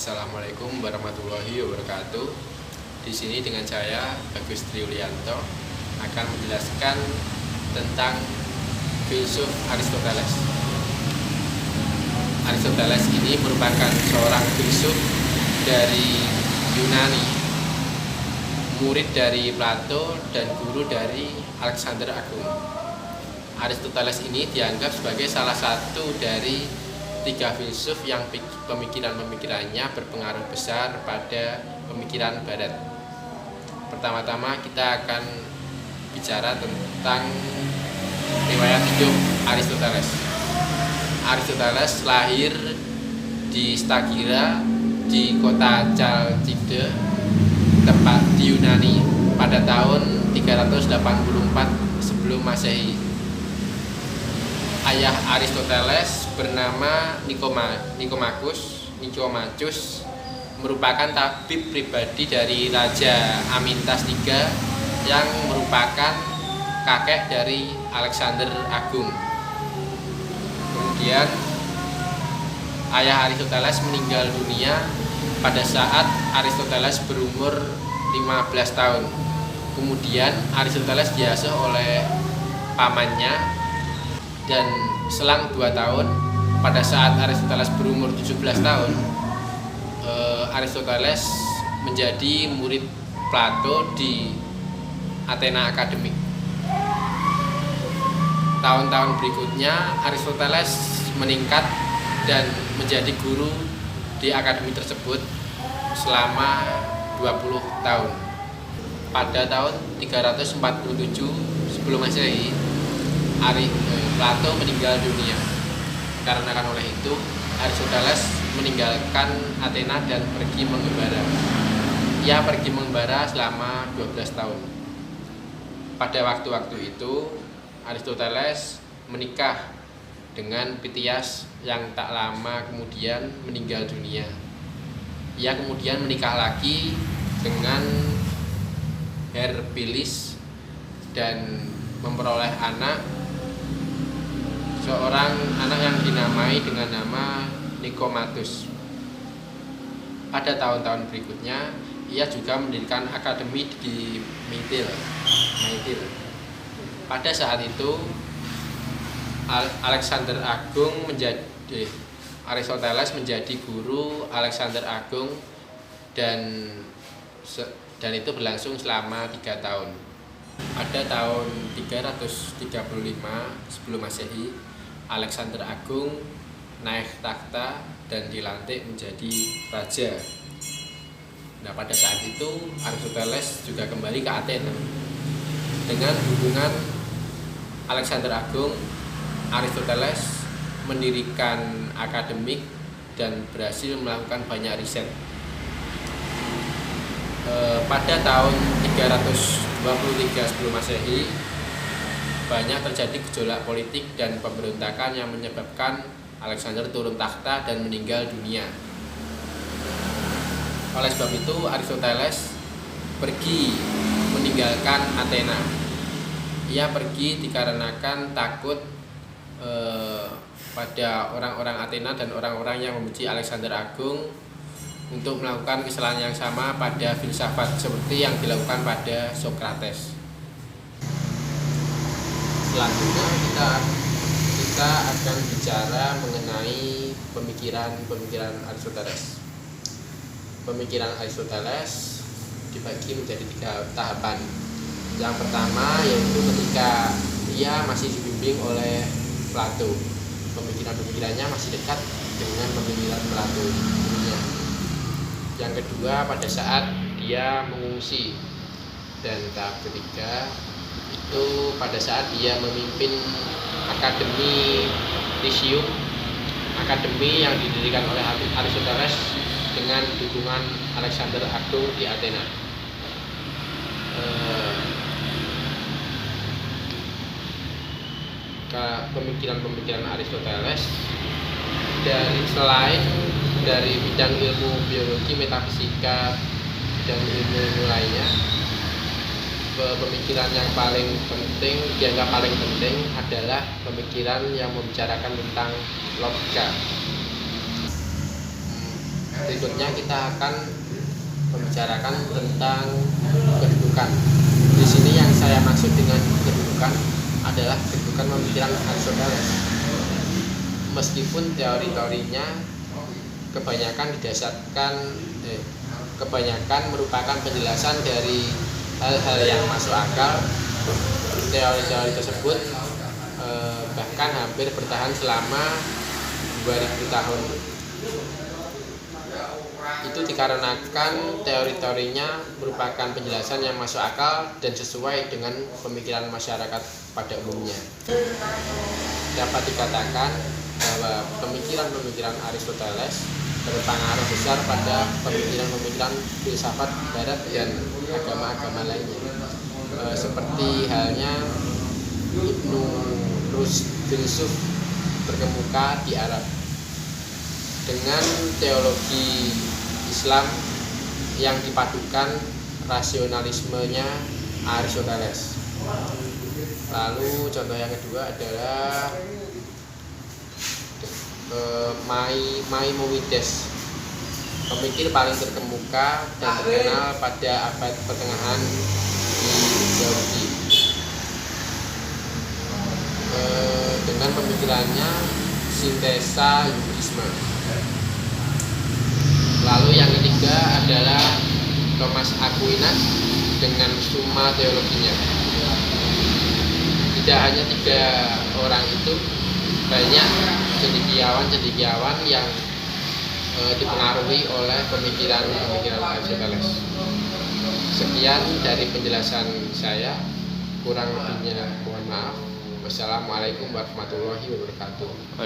Assalamualaikum warahmatullahi wabarakatuh. Di sini dengan saya Bagus Triulianto akan menjelaskan tentang filsuf Aristoteles. Aristoteles ini merupakan seorang filsuf dari Yunani, murid dari Plato dan guru dari Alexander Agung. Aristoteles ini dianggap sebagai salah satu dari tiga filsuf yang pemikiran-pemikirannya berpengaruh besar pada pemikiran Barat. Pertama-tama kita akan bicara tentang riwayat hidup Aristoteles. Aristoteles lahir di Stagira di kota Chalkide, tempat di Yunani, pada tahun 384 sebelum Masehi. Ayah Aristoteles bernama Nikomachus, merupakan tabib pribadi dari Raja Amintas III yang merupakan kakek dari Alexander Agung. Kemudian ayah Aristoteles meninggal dunia pada saat Aristoteles berumur 15 tahun. Kemudian Aristoteles diasuh oleh pamannya, dan selang 2 tahun, pada saat Aristoteles berumur 17 tahun, Aristoteles menjadi murid Plato di Athena Akademik. Tahun-tahun berikutnya Aristoteles meningkat dan menjadi guru di akademi tersebut selama 20 tahun. Pada tahun 347 sebelum Masehi, Plato meninggal dunia. Karena oleh itu Aristoteles meninggalkan Athena dan pergi mengembara. Ia pergi mengembara selama 12 tahun. Pada waktu-waktu itu Aristoteles menikah dengan Pitias yang tak lama kemudian meninggal dunia. Ia kemudian menikah lagi dengan Herpilis dan memperoleh seorang anak yang dinamai dengan nama Nikomatus. Pada tahun-tahun berikutnya, ia juga mendirikan akademi di Meitil. Pada saat itu, Aristoteles menjadi guru Alexander Agung dan itu berlangsung selama 3 tahun. Pada tahun 335 sebelum Masehi, Alexander Agung naik takhta dan dilantik menjadi raja. Nah, pada saat itu Aristoteles juga kembali ke Athena. Dengan hubungan Alexander Agung, Aristoteles mendirikan akademik dan berhasil melakukan banyak riset. Pada tahun 323 sebelum Masehi, banyak terjadi gejolak politik dan pemberontakan yang menyebabkan Alexander turun takhta dan meninggal dunia. Oleh sebab itu Aristoteles pergi meninggalkan Athena. Ia pergi dikarenakan takut pada orang-orang Athena dan orang-orang yang membenci Alexander Agung untuk melakukan kesalahan yang sama pada filsafat seperti yang dilakukan pada Socrates. Selanjutnya kita akan bicara mengenai pemikiran Aristoteles. Pemikiran Aristoteles dibagi menjadi 3 tahapan. Yang pertama yaitu ketika ia masih dibimbing oleh Plato. Pemikiran-pemikirannya masih dekat dengan pemikiran Plato. Yang kedua pada saat dia mengungsi. Dan tahap ketiga itu pada saat dia memimpin akademi Lyceum, akademi yang didirikan oleh Aristoteles dengan dukungan Alexander Agung di Athena. Pemikiran-pemikiran Aristoteles selain dari bidang ilmu biologi, metafisika, dan ilmu lainnya, pemikiran yang dianggap paling penting adalah pemikiran yang membicarakan tentang logika. berikutnya kita akan membicarakan tentang kedudukan. Di sini yang saya maksud dengan kedudukan adalah kedudukan pemikiran Aristoteles. Meskipun teori-teorinya kebanyakan merupakan penjelasan dari hal-hal yang masuk akal, teori-teori tersebut bahkan hampir bertahan selama 2000 tahun. Itu dikarenakan teori-teorinya merupakan penjelasan yang masuk akal dan sesuai dengan pemikiran masyarakat pada umumnya. Dapat dikatakan bahwa pemikiran-pemikiran Aristoteles berpengaruh besar pada pemikiran-pemikiran filsafat barat dan agama-agama lainnya. Seperti halnya Ibnu Rushd, filsuf terkemuka di Arab, dengan teologi Islam yang dipadukan rasionalismenya Aristoteles. Lalu contoh yang kedua adalah Maimonides, pemikir paling terkemuka dan terkenal pada abad pertengahan di Yahudi. Dengan pemikirannya sintesa Yudisme. Lalu yang ketiga adalah Thomas Aquinas dengan Summa teologinya. Tidak hanya 3 orang itu, banyak cendekiawan yang dipengaruhi oleh pemikiran Aristoteles. Sekian dari penjelasan saya, kurang lebihnya mohon maaf. Wassalamualaikum warahmatullahi wabarakatuh.